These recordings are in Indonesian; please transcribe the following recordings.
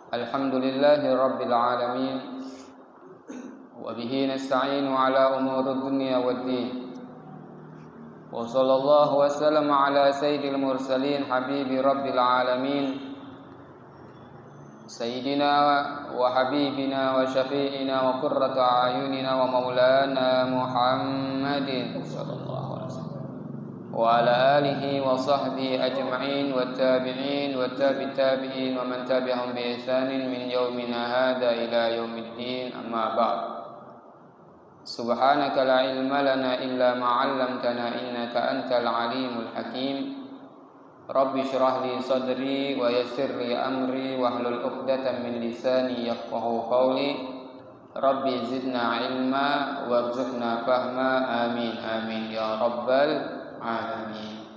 Alhamdulillahi Rabbil Alamin. Wabihi nasta'inu ala umuri dunya waddin. Wa sallallahu wa sallama ala sayyidil mursalin habibi Rabbil Alamin, Sayyidina wa habibina wa syafi'ina wa qurratu a'yunina wa maulana Muhammadin sallallahu alaihi wasallam wa ala alihi wa sahbihi ajma'in wa tabi'in wa tabi'in wa man tabi'ahum bi ihsanin min yaumina hadha ila yaumiddin, amma ba'd. Subhanaka la ilma lana illa ma 'allamtana innaka antal alimul hakim. Rabbi shrah li sadri wa yassir li amri wahlul 'uqdatam min lisani yafqahu qawli. Rabbi zidna ilma warzuqna fahma, amin amin ya rabbal alamin.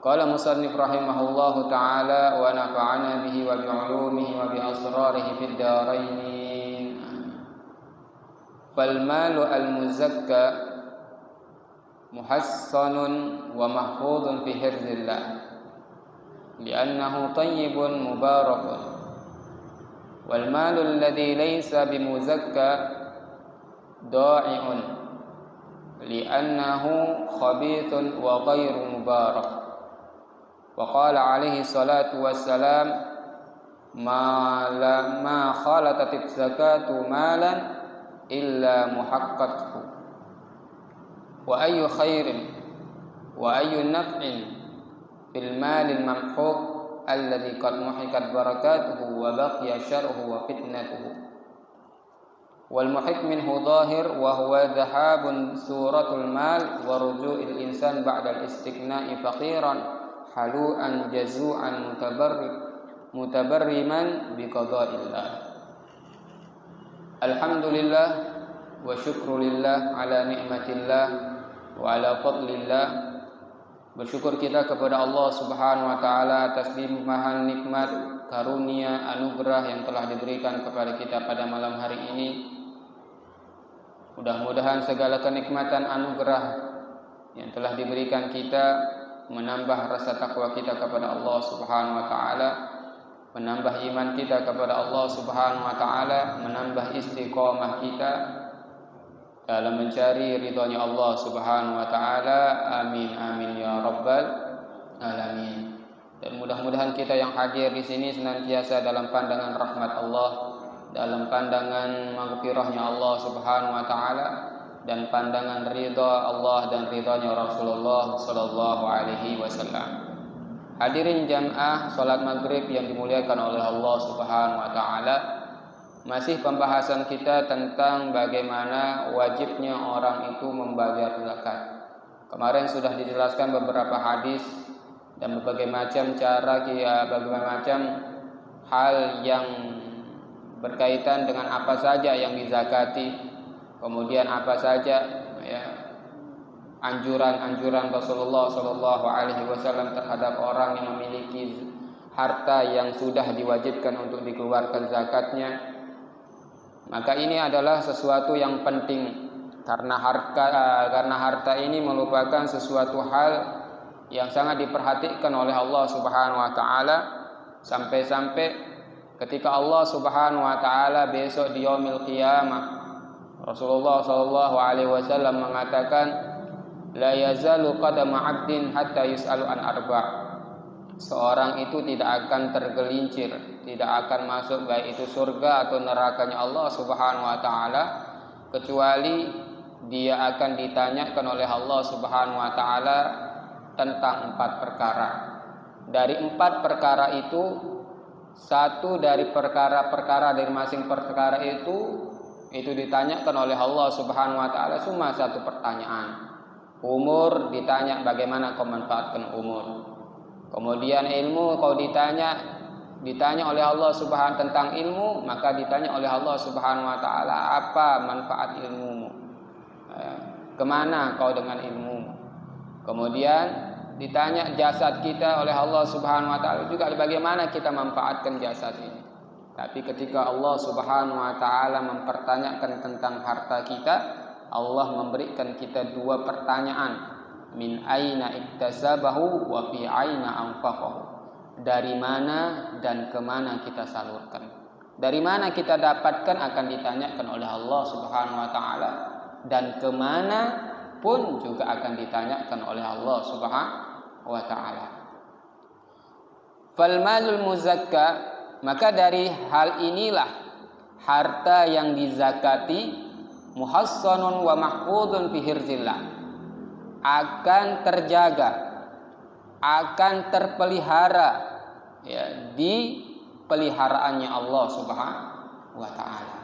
Qala musannif rahimahullahu ta'ala wa nafa'ana bihi wa bi'ulumihi wa bi asrarihi fid dharain. Fal malu al muzakka muhassanun wa mahfudun fi hirzillah li'annahu tayyibun mubarakun, wal malu alladhi laysa bimuzakka da'i'un li'annahu khabithun wa ghairu mubarak. Wa qala alaihi salatu wassalam, ma khalatat zakatu malan illa muhaqqaqhu, wa ayyu khairin wa ayyu naf'in fil malil mamhuq alladhi qad muhiqat barakatuhu wa baqiya syarruhu wa fitnatuhu. Wal muhiq minhu dhahir wa huwa dhahabun suratul mal wa ruju'il insan ba'da al-istighna'i faqiran halu'an jazu'an mutabarriman biqada'illah. Alhamdulillah wa syukrulillah ala ni'matillah wa ala fadlillah. Bersyukur kita kepada Allah Subhanahu wa taala atas limpahan nikmat, karunia, anugerah yang telah diberikan kepada kita pada malam hari ini. Mudah-mudahan segala kenikmatan anugerah yang telah diberikan kita menambah rasa takwa kita kepada Allah Subhanahu wa taala, menambah iman kita kepada Allah Subhanahu wa taala, menambah istiqamah kita dalam mencari ridhonya Allah Subhanahu wa taala. Amin amin ya rabbal alamin. Dan mudah-mudahan kita yang hadir di sini senantiasa dalam pandangan rahmat Allah, dalam pandangan maghfirahnya Allah Subhanahu wa taala, dan pandangan ridha Allah dan ridhanya Rasulullah sallallahu alaihi wasallam. Hadirin jamaah salat maghrib yang dimuliakan oleh Allah Subhanahu wa taala, masih pembahasan kita tentang bagaimana wajibnya orang itu membayar zakat. Kemarin sudah dijelaskan beberapa hadis dan berbagai macam cara, berbagai macam hal yang berkaitan dengan apa saja yang dizakati, kemudian apa saja anjuran-anjuran Rasulullah sallallahu alaihi wasallam terhadap orang yang memiliki harta yang sudah diwajibkan untuk dikeluarkan zakatnya. Maka ini adalah sesuatu yang penting karena harta ini merupakan sesuatu hal yang sangat diperhatikan oleh Allah Subhanahu wa taala, sampai-sampai ketika Allah Subhanahu wa taala besok di yaumil qiyamah, Rasulullah sallallahu alaihi wasallam mengatakan, la yazalu qadama 'abdin hatta yus'alu an arba'. Seorang itu tidak akan tergelincir, tidak akan masuk baik itu surga atau nerakanya Allah Subhanahu wa taala, kecuali dia akan ditanyakan oleh Allah Subhanahu wa taala tentang 4 perkara. Dari 4 perkara itu, satu dari perkara-perkara dari masing perkara itu ditanyakan oleh Allah Subhanahu wa taala cuma 1 pertanyaan. Umur, ditanya bagaimana kau manfaatkan umur. Kemudian ilmu, kau ditanya oleh Allah Subhanahu tentang ilmu, maka ditanya oleh Allah Subhanahu wa taala apa manfaat ilmumu, kemana kau dengan ilmumu. Kemudian ditanya jasad kita oleh Allah Subhanahu wa taala juga, bagaimana kita manfaatkan jasad ini. Tapi ketika Allah Subhanahu wa taala mempertanyakan tentang harta kita, Allah memberikan kita 2 pertanyaan. Min aina iktasabahu wa fi aina anfaqahu. dari mana dan kemana kita salurkan. Dari mana kita dapatkan akan ditanyakan oleh Allah Subhanahu wa taala, dan kemana pun juga akan ditanyakan oleh Allah Subhanahu wa taala. Fal malul muzakka, maka dari hal inilah harta yang dizakati muhassanun wa mahfudun fi hirzillah, akan terjaga, akan terpelihara ya, di peliharaannya Allah Subhanahu wa taala.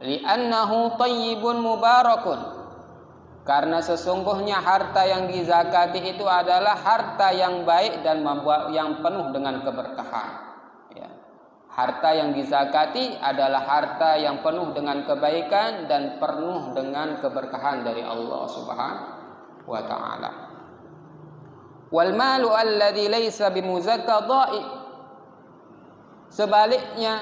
Li'annahu thayyibun mubarakun, karena sesungguhnya harta yang dizakati itu adalah harta yang baik dan yang penuh dengan keberkahan ya. Harta yang dizakati adalah harta yang penuh dengan kebaikan dan penuh dengan keberkahan dari Allah Subhanahu wa taala. Wal malu alladhi laysa bimuzakka dha'i, sebaliknya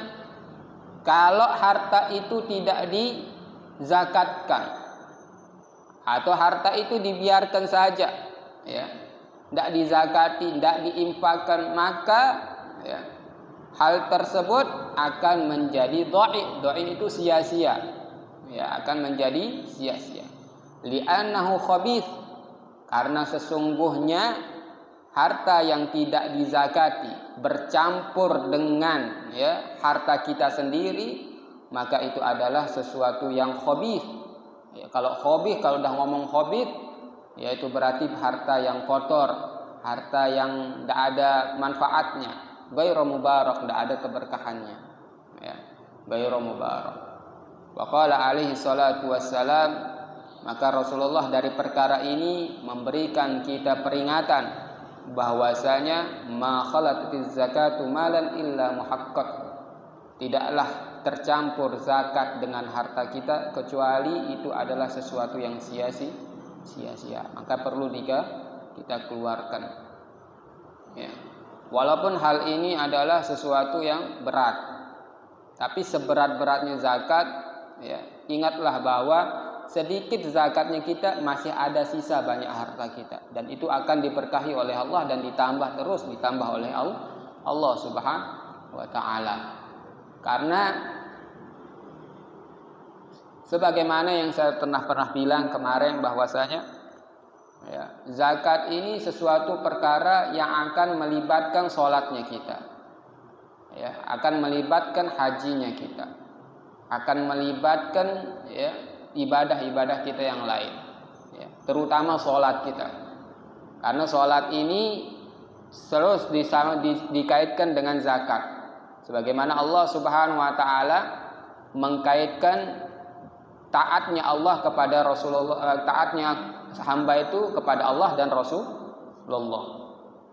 kalau harta itu tidak dizakatkan atau harta itu dibiarkan saja ya, tidak dizakati, tidak diinfakkan, maka ya, hal tersebut akan menjadi dha'i. Dha'i itu sia-sia ya, akan menjadi sia-sia. Li'annahu khabith, karena sesungguhnya harta yang tidak dizakati bercampur dengan ya, harta kita sendiri, maka itu adalah sesuatu yang khabith ya. Kalau khabith, kalau udah ngomong khabith, yaitu berarti harta yang kotor, harta yang tidak ada manfaatnya, ghairu mubarak, tidak ada keberkahannya ya, ghairu mubarak. Wa qala alaihi salatu wassalam, maka Rasulullah dari perkara ini memberikan kita peringatan bahwasanya ma khalatiz zakatu malan illa muhaqqaq, tidaklah tercampur zakat dengan harta kita kecuali itu adalah sesuatu yang sia-sia, maka perlu kita keluarkan ya. Walaupun hal ini adalah sesuatu yang berat, tapi seberat-beratnya zakat ya, ingatlah bahwa sedikit zakatnya kita masih ada sisa banyak harta kita, dan itu akan diberkahi oleh Allah dan ditambah oleh Allah Subhanahu wa taala. Karena sebagaimana yang saya pernah bilang kemarin bahwasanya ya, zakat ini sesuatu perkara yang akan melibatkan sholatnya kita ya, akan melibatkan hajinya kita, akan melibatkan ya, ibadah-ibadah kita yang lain ya, terutama sholat kita, karena sholat ini terus dikaitkan dengan zakat, sebagaimana Allah Subhanahu wa taala mengkaitkan taatnya Allah kepada Rasulullah, taatnya hamba itu kepada Allah dan Rasulullah.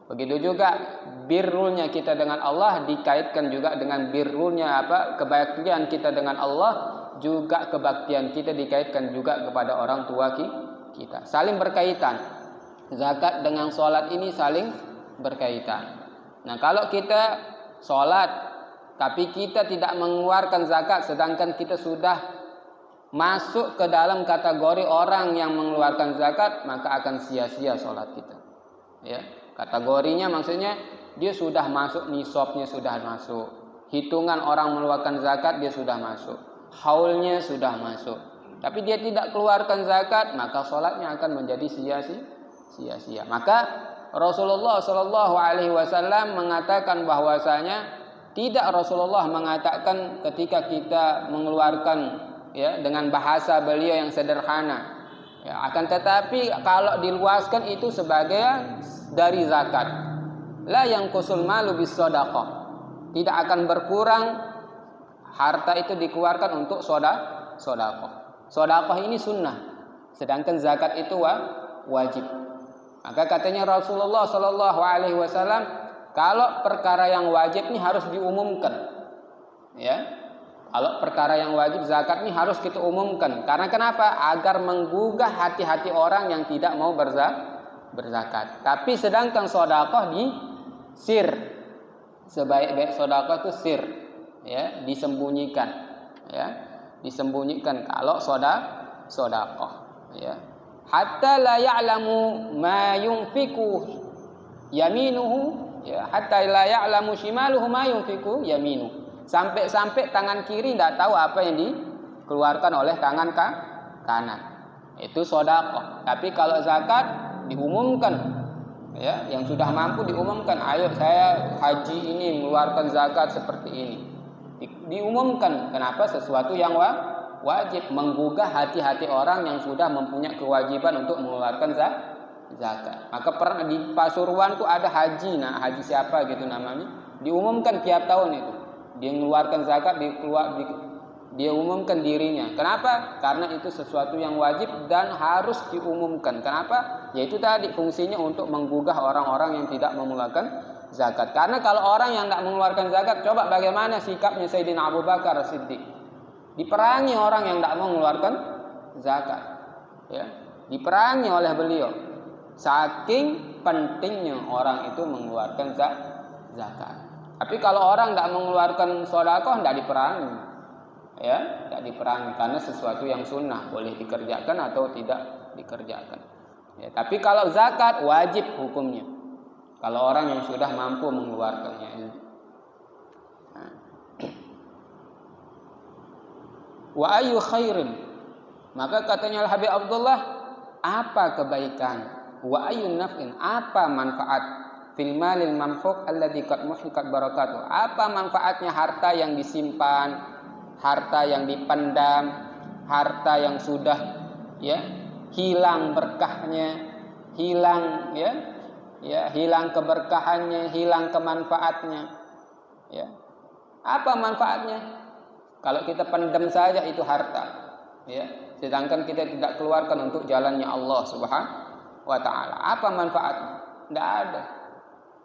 Begitu juga birrulnya kita dengan Allah dikaitkan juga dengan birrulnya kebaktian kita dengan Allah, juga kebaktian kita dikaitkan juga kepada orang tua kita. Saling berkaitan. Zakat dengan sholat ini saling berkaitan. Nah, kalau kita sholat tapi kita tidak mengeluarkan zakat, sedangkan kita sudah masuk ke dalam kategori orang yang mengeluarkan zakat, maka akan sia-sia sholat kita ya. Kategorinya maksudnya dia sudah masuk, nisabnya sudah masuk, hitungan orang mengeluarkan zakat dia sudah masuk, haulnya sudah masuk, tapi dia tidak keluarkan zakat, maka sholatnya akan menjadi sia-sia. Maka Rasulullah Shallallahu Alaihi Wasallam mengatakan bahwasanya tidak, Rasulullah mengatakan ketika kita mengeluarkan ya, dengan bahasa beliau yang sederhana ya, akan tetapi kalau diluaskan itu sebagai dari zakat, la yang kusul malu bis shadaqah, tidak akan berkurang harta itu dikeluarkan untuk shadaqah. Shadaqah ini sunnah, sedangkan zakat itu wajib. Maka katanya Rasulullah Shallallahu Alaihi Wasallam, kalau perkara yang wajib ini harus diumumkan ya. Kalau perkara yang wajib zakat ini harus kita umumkan. Karena kenapa? Agar menggugah hati-hati orang yang tidak mau berzakat. Tapi sedangkan sedekah di sir, sebaik-baik sedekah itu sir ya, disembunyikan ya, disembunyikan kalau sedekah ya. Hatta la ya'lamu ma yunfiqu yaminuhu Ya, hatta la ya'lamu shimaluhu ma yunfiqu yaminu. Sampai tangan kiri tidak tahu apa yang dikeluarkan oleh tangan kanan. Itu sedekah. Tapi kalau zakat diumumkan, ya, yang sudah mampu diumumkan, ayo saya haji ini mengeluarkan zakat seperti ini. Diumumkan. Kenapa? Sesuatu yang wajib, menggugah hati-hati orang yang sudah mempunyai kewajiban untuk mengeluarkan zakat. Maka pernah di Pasuruan tuh ada haji, haji siapa gitu namanya, diumumkan tiap tahun itu. Dia mengeluarkan zakat, dia umumkan dirinya. Kenapa? Karena itu sesuatu yang wajib dan harus diumumkan. Kenapa? Yaitu tadi fungsinya untuk menggugah orang-orang yang tidak mengeluarkan zakat. Karena kalau orang yang tidak mengeluarkan zakat, coba bagaimana sikapnya Sayyidina Abu Bakar Siddiq. Diperangi orang yang tidak mengeluarkan zakat. Ya, diperangi oleh beliau. Saking pentingnya orang itu mengeluarkan zakat. Tapi kalau orang tidak mengeluarkan sedekah, tidak diperangi. Ya, tidak diperangi karena sesuatu yang sunnah, boleh dikerjakan atau tidak dikerjakan. Ya, tapi kalau zakat wajib hukumnya. Kalau orang yang sudah mampu mengeluarkannya. Wa ayu khairin. Maka katanya Al-Habib Abdullah, apa kebaikan? Wa ayyun naf'in, apa manfaat fil malil mamhuk alladzi qad muhiqat barakatuh? Apa manfaatnya harta yang disimpan, harta yang dipendam, harta yang sudah hilang berkahnya, hilang hilang keberkahannya, hilang kemanfaatnya. Ya. Apa manfaatnya? Kalau kita pendam saja itu harta, ya. Sedangkan kita tidak keluarkan untuk jalannya Allah Subhanahu wa ta'ala. Apa manfaatnya? Tidak ada.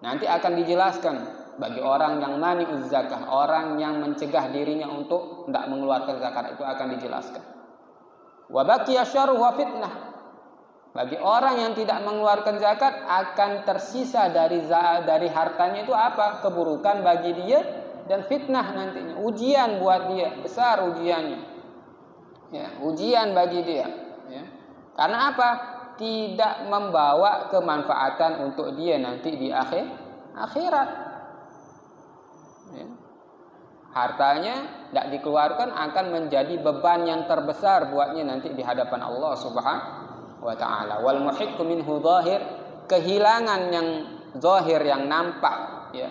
Nanti akan dijelaskan bagi orang yang mani'uz zakah, orang yang mencegah dirinya untuk tidak mengeluarkan zakat, itu akan dijelaskan. Wa baqiya syarru wa fitnah. Bagi orang yang tidak mengeluarkan zakat akan tersisa dari hartanya itu apa? Keburukan bagi dia dan fitnah nantinya. Ujian buat dia, besar ujiannya. Ya, ujian bagi dia. Ya. Karena apa? Tidak membawa kemanfaatan untuk dia nanti di akhirat. Ya. Hartanya tidak dikeluarkan akan menjadi beban yang terbesar buatnya nanti di hadapan Allah Subhanahu wa ta'ala. Wal muhiqqu minhu zahir, kehilangan yang zahir, yang nampak, ya.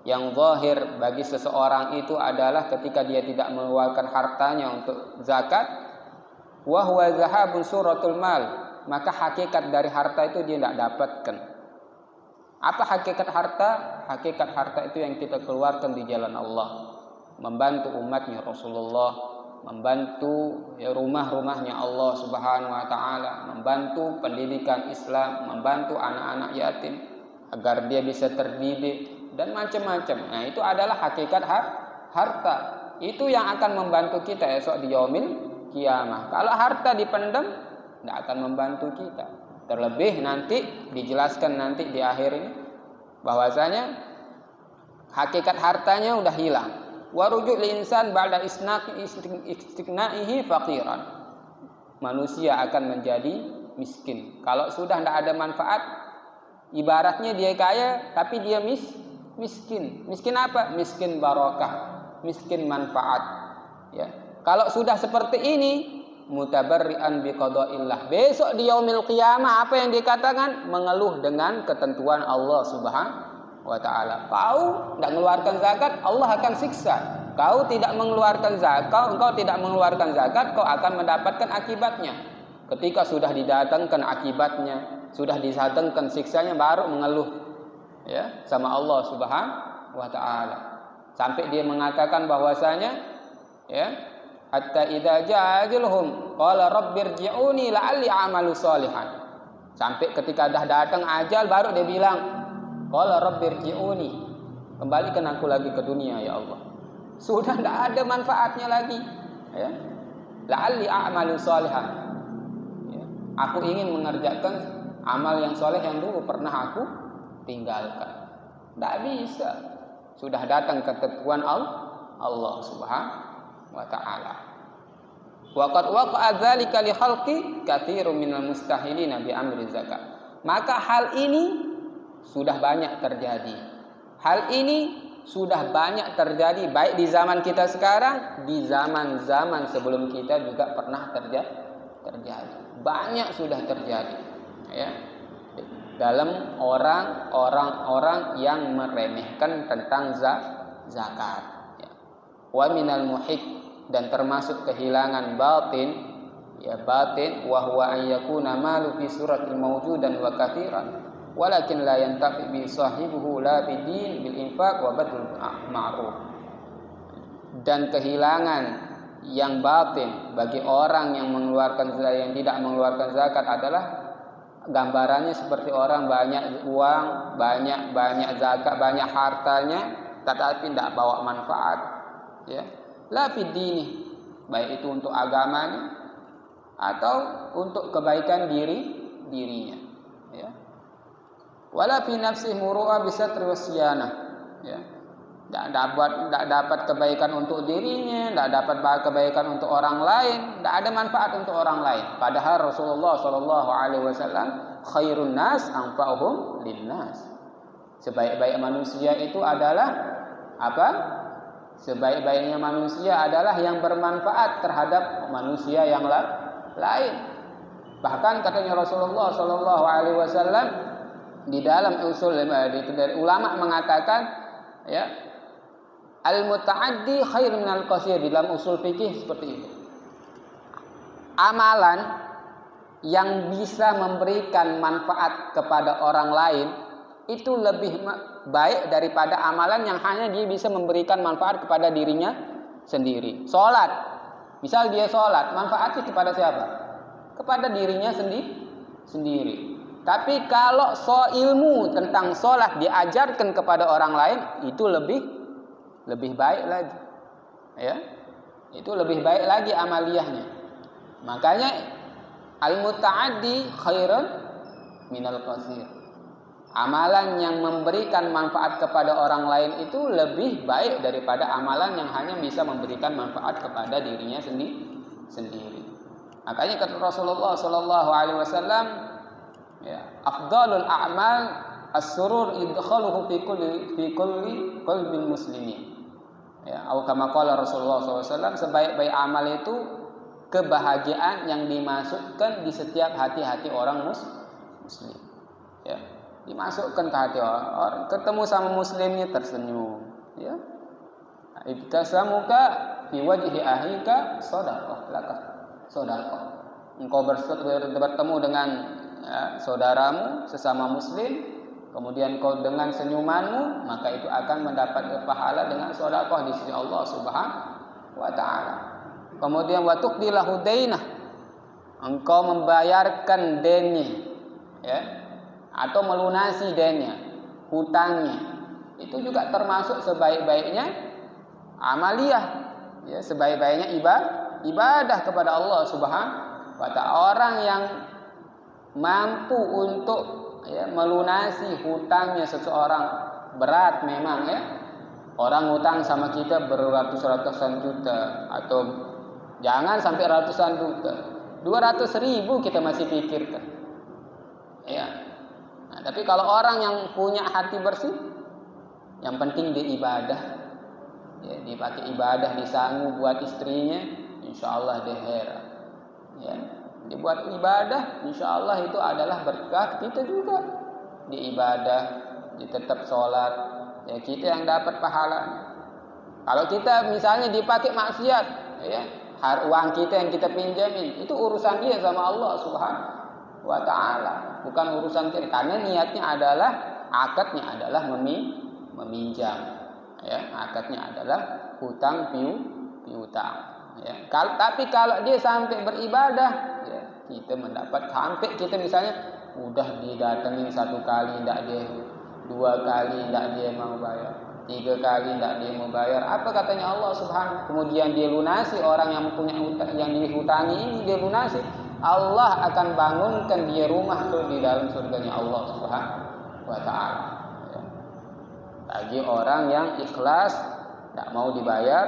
Yang zahir bagi seseorang itu adalah ketika dia tidak mengeluarkan hartanya untuk zakat. Wa huwa zahabun suratul mal. Maka hakikat dari harta itu dia tidak dapatkan. Apa hakikat harta? Hakikat harta itu yang kita keluarkan di jalan Allah, membantu umatnya Rasulullah, membantu rumah-rumahnya Allah Subhanahu wa ta'ala, membantu pendidikan Islam, membantu anak-anak yatim agar dia bisa terdidik dan macam-macam. Nah, itu adalah hakikat harta. Itu yang akan membantu kita esok di yaumil kiamah. Kalau harta dipendam, tidak akan membantu kita. Terlebih nanti dijelaskan nanti di akhir ini bahwasanya hakikat hartanya udah hilang. Wa rujul insan ba'da istiqna'ihi faqiran. Manusia akan menjadi miskin. Kalau sudah tidak ada manfaat, ibaratnya dia kaya tapi dia miskin. Miskin apa? Miskin barakah, miskin manfaat. Ya. Kalau sudah seperti ini, mutabarri'an biqada'illah. Besok di yaumil qiyamah apa yang dikatakan? Mengeluh dengan ketentuan Allah Subhanahu wa ta'ala. Kau tidak mengeluarkan zakat, Allah akan siksa. Kau tidak mengeluarkan zakat, engkau tidak mengeluarkan zakat, kau akan mendapatkan akibatnya. Ketika sudah didatangkan akibatnya, sudah didatangkan siksanya, baru mengeluh, ya, sama Allah Subhanahu wa ta'ala. Sampai dia mengatakan bahwasanya, ya, hatta idza jaa ajaluhum qala rabbirji'uni la'alli a'malu shalihan. Sampai ketika dah datang ajal baru dia bilang, qala rabbirji'uni, kembalikan aku lagi ke dunia ya Allah. Sudah tidak ada manfaatnya lagi, ya. La'alli a'malu shalihan. Ya. Aku ingin mengerjakan amal yang soleh yang dulu pernah aku tinggalkan. Tidak bisa. Sudah datang ketentuan Allah Subhanahu wa ta'ala. Wa qad waqa'a dzalika li khalqi katsirun minal mustahilina bi amri zakat. Maka hal ini sudah banyak terjadi Hal ini sudah banyak terjadi baik di zaman kita sekarang, di zaman-zaman sebelum kita juga pernah terjadi. Banyak sudah terjadi, ya. Dalam orang-orang yang meremehkan tentang zakat. Ya. Wa minal muhik, dan termasuk kehilangan batin, ya batin, wa huwa an yakuna malu fi suratil mawjudan wa katsiran walakin la yantafi bi sahibihi la bidin bil infaq wa badlul ma'ruf. Dan kehilangan yang batin bagi orang yang mengeluarkan zakat, yang tidak mengeluarkan zakat adalah gambarannya seperti orang banyak uang, banyak zakat, banyak hartanya, tetapi tidak bawa manfaat, ya. La bidini, baik itu untuk agamanya atau untuk kebaikan dirinya, ya. Wala fi nafsi muru'ah bisatri wasyanah, ya. Tidak dapat kebaikan untuk dirinya, tidak dapat kebaikan untuk orang lain, tidak ada manfaat untuk orang lain. Padahal Rasulullah Shallallahu Alaihi Wasallam khairun nas anfa'uhum linnas. Sebaik-baik manusia itu adalah apa? Sebaik-baiknya manusia adalah yang bermanfaat terhadap manusia yang lain. Bahkan katanya Rasulullah Shallallahu Alaihi Wasallam di dalam usul dari ulama mengatakan, ya, al-muta'addi khair minal qasir, di dalam usul fikih seperti itu. Amalan yang bisa memberikan manfaat kepada orang lain itu lebih baik daripada amalan yang hanya dia bisa memberikan manfaat kepada dirinya sendiri. Salat, misal dia salat, manfaatnya kepada siapa? Kepada dirinya sendiri. Tapi kalau ilmu tentang sholat diajarkan kepada orang lain, itu lebih baik lagi, ya. Itu lebih baik lagi amaliyahnya. Makanya al-muta'addi khairun minal qasir. Amalan yang memberikan manfaat kepada orang lain itu lebih baik daripada amalan yang hanya bisa memberikan manfaat kepada dirinya sendiri. Makanya kata Rasulullah Sallallahu Alaihi Wasallam, ya, afdalul a'mal as-surur idkhaluhu fi kulli qalbil muslimin. Ya, atau kama qala Rasulullah SAW, sebaik-baik amal itu kebahagiaan yang dimasukkan di setiap hati-hati orang muslim. Ya, dimasukkan ke hati orang, ketemu sama muslimnya tersenyum, ya. Ibtasamuka fi wajhi ahika shadaqah laka shadaqah. Engkau bertemu dengan, ya, saudaramu sesama muslim, kemudian kau dengan senyumanmu, maka itu akan mendapat pahala dengan sedekah di sisi Allah Subhanahu wa taala. Kemudian wa tuqdilahu dainah, engkau membayarkan dennya, ya, atau melunasi dennya, hutangnya. Itu juga termasuk sebaik-baiknya amaliyah, ya, sebaik-baiknya ibadah kepada Allah Subhanahu wa taala. Orang yang mampu untuk, ya, melunasi hutangnya seseorang, berat memang, ya. Orang hutang sama kita beratus-ratusan juta, atau jangan sampai ratusan juta, 200.000 kita masih pikirkan, ya. Nah, tapi kalau orang yang punya hati bersih, yang penting dia ibadah, ya, dipakai ibadah, disanggup buat istrinya, insya Allah dia heran, ya. Dibuat ibadah, insya Allah itu adalah berkah kita juga. Di ibadah, di tetap sholat, ya, kita yang dapat pahala. Kalau kita misalnya dipakai maksiat, ya, uang kita yang kita pinjamin, itu urusan dia sama Allah Subhanahu wa taala, bukan urusan kita. Karena niatnya adalah, akadnya adalah meminjam, ya, akadnya adalah hutang piutang, ya. Tapi kalau dia sampai beribadah, ya, kita mendapat, sampai kita misalnya udah didatengin 1 kali tidak dia, 2 kali tidak dia mau bayar, 3 kali tidak dia mau bayar, apa katanya Allah Subhanahu, kemudian dia lunasi orang yang punya hutang, yang dihutangi ini dia lunasi, Allah akan bangunkan dia rumah di dalam surganya Allah Subhanahu wa taala, ya. Bagi orang yang ikhlas, tidak mau dibayar,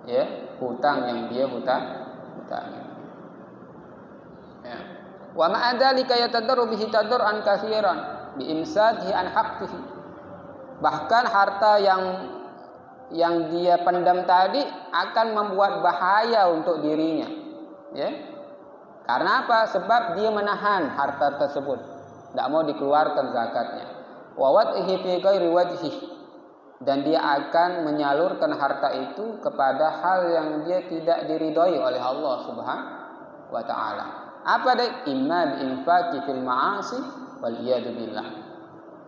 ya, hutang yang dia hutangi. Ya. Wa ma'adzalika yatadarru bihi tadarruan katsiran bi imsakihi an haqqihi. Bahkan harta yang dia pendam tadi akan membuat bahaya untuk dirinya. Ya. Karena apa? Sebab dia menahan harta tersebut, tidak mau dikeluarkan zakatnya. Wa wad'ihi fi ghairi wajhihi, dan dia akan menyalurkan harta itu kepada hal yang dia tidak diridhoi oleh Allah Subhanahu wa taala. Apa dia? Imma bi-infaqi fil ma'asi wal iyad billah.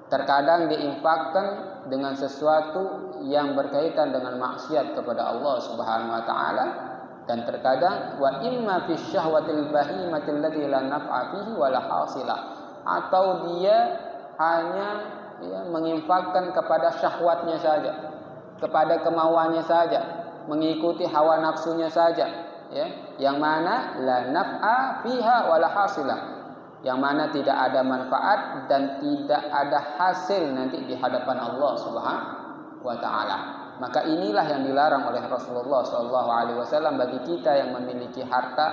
Terkadang diinfakkan dengan sesuatu yang berkaitan dengan maksiat kepada Allah Subhanahu wa taala, dan terkadang wa imma fi syahwatil bahimatil lati la naf'a fihi wa la hasilah, atau dia hanya menginfakkan kepada syahwatnya saja, kepada kemauannya saja, mengikuti hawa nafsunya saja, yang mana la naf'a fiha wa la hasilah, yang mana tidak ada manfaat dan tidak ada hasil nanti di hadapan Allah Subhanahu wa taala. Maka inilah yang dilarang oleh Rasulullah SAW bagi kita yang memiliki harta,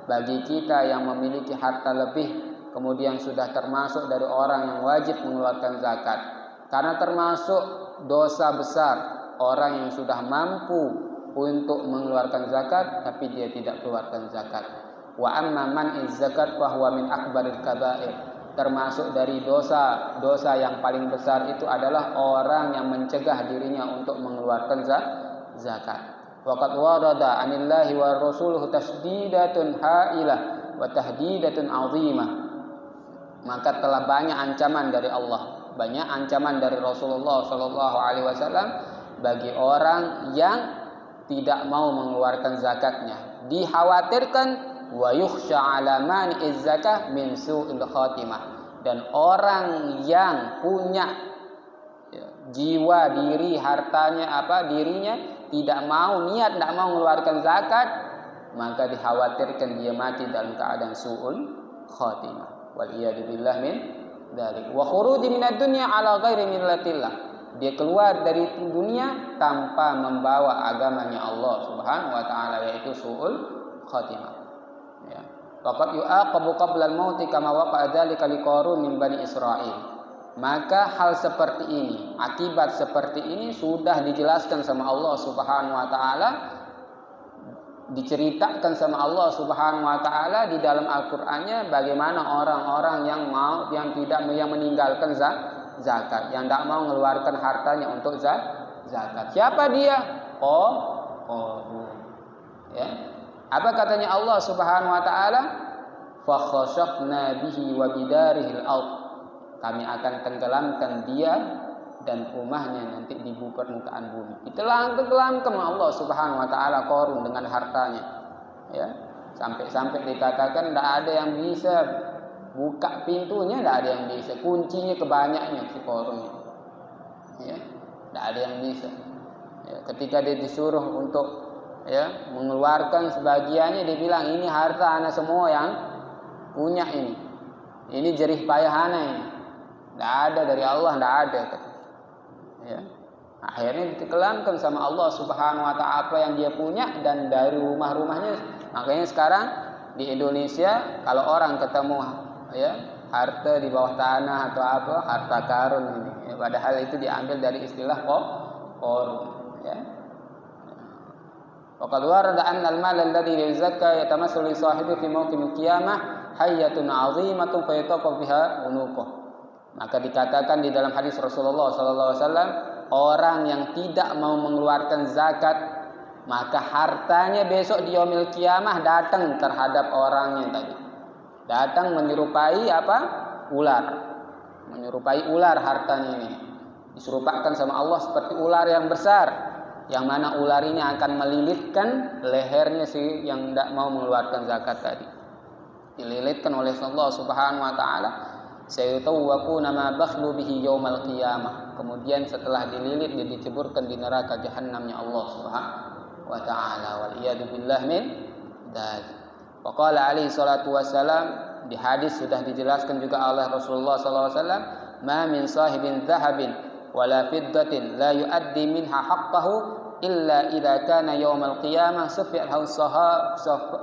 bagi kita yang memiliki harta lebih, kemudian sudah termasuk dari orang yang wajib mengeluarkan zakat. Karena termasuk dosa besar orang yang sudah mampu untuk mengeluarkan zakat tapi dia tidak keluarkan zakat. Wa amma man'iz zakat fa huwa min akbaril kaba'ir. Termasuk dari dosa yang paling besar itu adalah orang yang mencegah dirinya untuk mengeluarkan zakat. Waqad warada 'anillahi wa rasuluhu tasdidatun ha'ilah wa tahdidatun 'azimah. Maka telah banyak ancaman dari Allah, banyak ancaman dari Rasulullah sallallahu alaihi wasallam bagi orang yang tidak mau mengeluarkan zakatnya. Dikhawatirkan wa yukhsha 'ala mani'iz zakah min su'il khatimah, dan orang yang punya jiwa diri hartanya dirinya tidak mau mengeluarkan zakat, maka dikhawatirkan dia mati dalam keadaan su'ul khatimah. Wal iyad billah min dzalik. Wa khuruji minad dunya 'ala ghairi millatillah. Dia keluar dari dunia tanpa membawa agamanya Allah Subhanahu wa taala, yaitu su'ul khatimah. Ya. Waqad yu'aqabu qabla al-mauti kama waqa'a dzalika liqarun min bani Israil. Maka hal seperti ini, akibat seperti ini sudah dijelaskan sama Allah Subhanahu wa taala, diceritakan sama Allah Subhanahu wa taala di dalam Al-Qur'annya bagaimana orang-orang yang meninggalkan zakat, yang tidak mau mengeluarkan hartanya untuk zakat. Siapa dia? Qarun. Ya. Apa katanya Allah Subhanahu wa taala? Fa khashafna bihi wa bidarihil ard. Kami akan tenggelamkan dia dan rumahnya nanti di permukaan bumi. Tenggelamkan Allah Subhanahu wa taala Qarun dengan hartanya. Ya. Sampai dikatakan tidak ada yang bisa buka pintunya, tidak ada yang bisa. Kuncinya kebanyaknya si Qarun. Ya. Tidak ada yang bisa. Ya. Ketika dia disuruh untuk mengeluarkan sebagiannya, dia bilang ini harta anak semua yang punya ini jerih payah anak ini, tidak ada dari Allah, tidak ada. Ya. Akhirnya ditenggelamkan sama Allah Subhanahu wa taala apa yang dia punya dan dari rumah-rumahnya. Makanya sekarang di Indonesia kalau orang ketemu harta di bawah tanah atau harta karun ini, padahal itu diambil dari istilah Qarun. Ya. Waqad warada anna al-mal alladhi yuzakka yatamassalu li sahibi fi mawqim al-qiyamah hayyatun 'azimatun fayataqu biha unuquh. Maka dikatakan di dalam hadis Rasulullah sallallahu alaihi wasallam, orang yang tidak mau mengeluarkan zakat, maka hartanya besok di yaumil qiyamah datang terhadap orangnya tadi. Datang menyerupai ular. Menyerupai ular hartanya ini. Diserupakan sama Allah seperti ular yang besar, yang mana ular ini akan melilitkan lehernya si yang tidak mau mengeluarkan zakat tadi. Dililitkan oleh Allah Subhanahu wa taala, sayutawwaquna ma bakhlu bihi yaumal qiyamah. Kemudian setelah dililit dia diceburkan di neraka jahanamnya Allah Subhanahu wa taala. Wal iyad billah min dzalik. Wa qala alaihi salatu wassalam, di hadis sudah dijelaskan juga oleh Rasulullah sallallahu alaihi wasallam, ma min sahibin dhahabin wala fiddatin la yuaddi minha haqqahu illa idza kana yaumal qiyamah sufi'ahu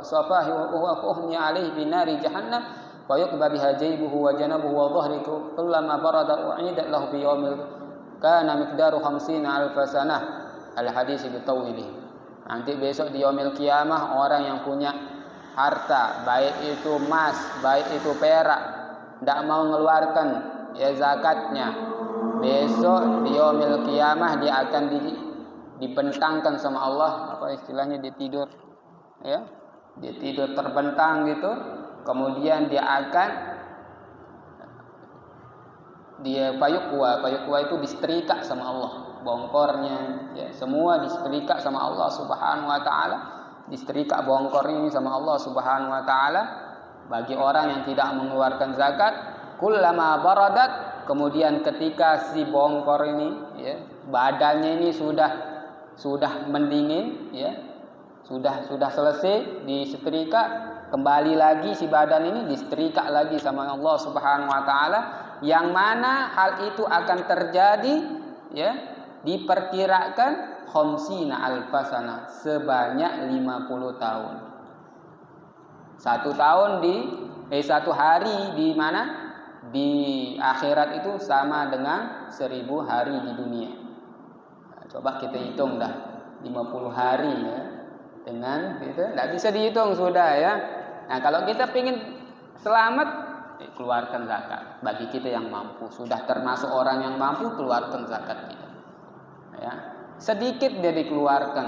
safahi wa huwa fuhni alaihi bi nari jahannam wa yuqba biha jaybuhu wa janabuhu wa dhahrihi kullama barada u'idat lahu fi yaumil kana miqdaru 50 alf sanah al hadis bitawili. Nanti besok di yaumil kiamah orang yang punya harta, baik itu emas, baik itu perak, tidak mau mengeluarkan ya zakatnya, besok di yaumil kiamah dia akan dibentangkan sama Allah, apa istilahnya, dia tidur ya, dia tidur terbentang gitu, kemudian dia payukwa itu disetrika sama Allah, bongkornya ya, semua disetrika sama Allah Subhanahu wa taala, disetrika bongkor ini sama Allah Subhanahu wa taala bagi orang yang tidak mengeluarkan zakat. Kullama baradat, kemudian ketika si bongkor ini ya, badannya ini sudah mendingin ya, sudah selesai disetrika, kembali lagi si badan ini disetrika lagi sama Allah Subhanahu wa taala, yang mana hal itu akan terjadi ya, diperkirakan khamsina alfasana, sebanyak 50 tahun. Satu hari di mana? Di akhirat itu sama dengan 1000 hari di dunia. Nah, coba kita hitung dah 50 hari ya, dengan itu tidak bisa dihitung sudah ya. Nah, kalau kita ingin selamat, keluarkan zakat. Bagi kita yang mampu, sudah termasuk orang yang mampu, keluarkan zakat kita ya. Sedikit dia dikeluarkan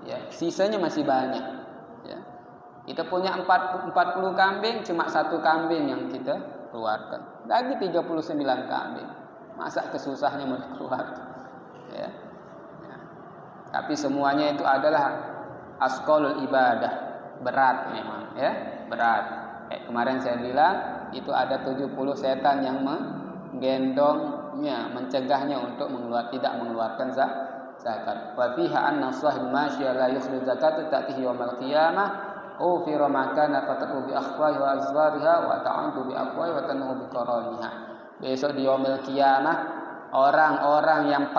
ya, sisanya masih banyak ya. Kita punya 40 kambing, cuma 1 kambing yang kita keluarkan, lagi 39 kambing, masa kesusahnya mau dikeluarkan ya. Tapi semuanya itu adalah asqalul ibadah, berat memang ya, berat. Kemarin saya bilang itu ada 70 setan yang menggendongnya, mencegahnya untuk tidak mengeluarkan zakat. Wa fiha anna sahib masya la yukhrij zakat ta'tihi yaumil qiyamah ufira makana fataku bi akhwahi wa azwariha wa ta'antu bi aqwahi wa tanhu bi qaraniha. Besok di yaumil qiyamah orang-orang yang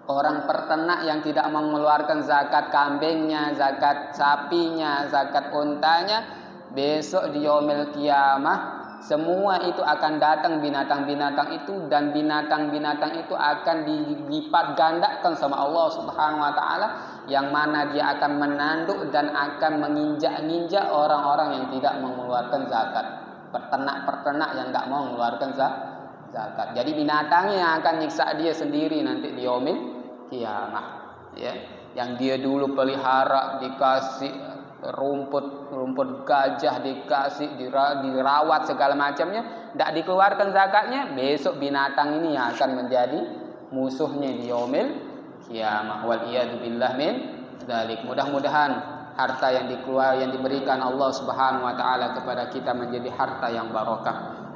orang peternak yang tidak mengeluarkan zakat kambingnya, zakat sapinya, zakat untanya, besok di yaumil qiyamah semua itu akan datang binatang-binatang itu, dan binatang-binatang itu akan dilipat gandakan sama Allah Subhanahu wa taala, yang mana dia akan menanduk dan akan menginjak-injak orang-orang yang tidak mengeluarkan zakat. Peternak-peternak yang tidak mau mengeluarkan zakat. Jadi binatangnya yang akan nyiksa dia sendiri nanti di yaumil kiamah ya. Yang dia dulu pelihara, dikasih rumput gajah, dikasih dirawat segala macamnya, tidak dikeluarkan zakatnya, besok binatang ini yang akan menjadi musuhnya di yaumil kiamah. Wal iyadu billah min dzalik. Mudah-mudahan harta yang diberikan Allah Subhanahu wa taala kepada kita menjadi harta yang barokah,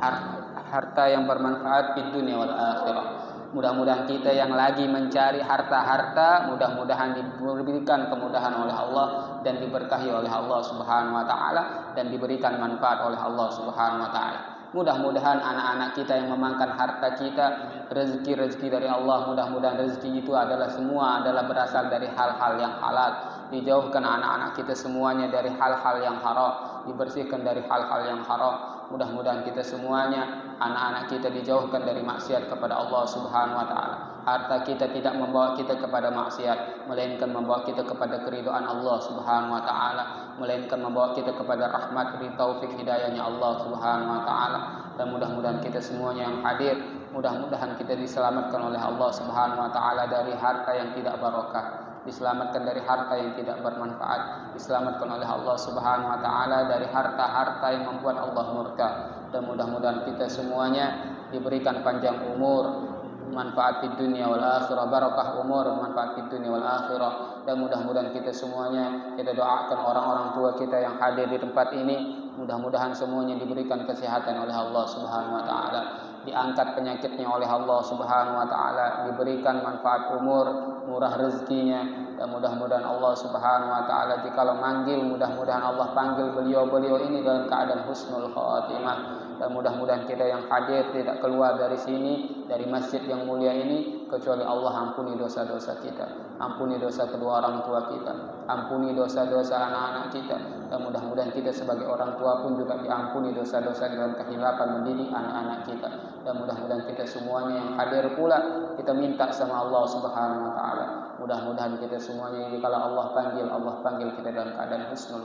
harta yang bermanfaat di dunia wal akhirah. Mudah-mudahan kita yang lagi mencari harta-harta, mudah-mudahan diberikan kemudahan oleh Allah dan diberkahi oleh Allah Subhanahu wa taala dan diberikan manfaat oleh Allah Subhanahu wa taala. Mudah-mudahan anak-anak kita yang memakan harta kita, rezeki dari Allah, mudah-mudahan rezeki itu semua adalah berasal dari hal-hal yang halal. Dijauhkan anak-anak kita semuanya dari hal-hal yang haram, dibersihkan dari hal-hal yang haram. Mudah-mudahan kita semuanya, anak-anak kita dijauhkan dari maksiat kepada Allah Subhanahu wa taala. Harta kita tidak membawa kita kepada maksiat, melainkan membawa kita kepada keridhaan Allah Subhanahu wa taala, melainkan membawa kita kepada rahmat, taufik, hidayahnya Allah Subhanahu wa taala. Dan mudah-mudahan kita semuanya yang hadir, mudah-mudahan kita diselamatkan oleh Allah Subhanahu wa taala dari harta yang tidak barokah, diselamatkan dari harta yang tidak bermanfaat, diselamatkan oleh Allah Subhanahu wa taala dari harta-harta yang membuat Allah murka. Dan mudah-mudahan kita semuanya diberikan panjang umur, manfaat di dunia wal akhirah, barakah umur, manfaat di dunia wal akhirah. Dan mudah-mudahan kita semuanya, kita doakan orang-orang tua kita yang hadir di tempat ini, mudah-mudahan semuanya diberikan kesehatan oleh Allah Subhanahu wa taala, diangkat penyakitnya oleh Allah Subhanahu wa taala, diberikan manfaat umur, murah rezekinya. Dan mudah-mudahan Allah Subhanahu wa taala jikalau manggil, mudah-mudahan Allah panggil beliau-beliau ini dalam keadaan husnul khatimah. Dan mudah-mudahan kita yang hadir tidak keluar dari sini, dari masjid yang mulia ini, kecuali Allah ampuni dosa-dosa kita, ampuni dosa kedua orang tua kita, ampuni dosa-dosa anak-anak kita. Dan mudah-mudahan kita sebagai orang tua pun juga diampuni dosa-dosa dalam kehilapan mendidik anak-anak kita. dan mudah-mudahan kita semuanya yang hadir pula kita minta sama Allah Subhanahu wa taala. Mudah-mudahan kita semuanya ini kalau Allah panggil kita dalam keadaan husnul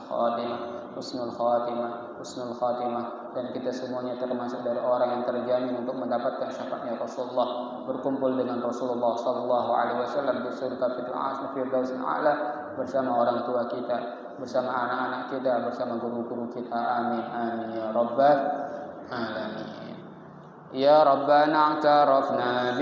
khatimah dan kita semuanya termasuk dari orang yang terjamin untuk mendapatkan syafaatnya Rasulullah, berkumpul dengan Rasulullah sallallahu alaihi wasallam di surga Firdaus a'la bersama orang tua kita, bersama anak-anak kita, bersama guru-guru kita. Amin amin ya rabbal alamin. Ya rabbana a'tarafna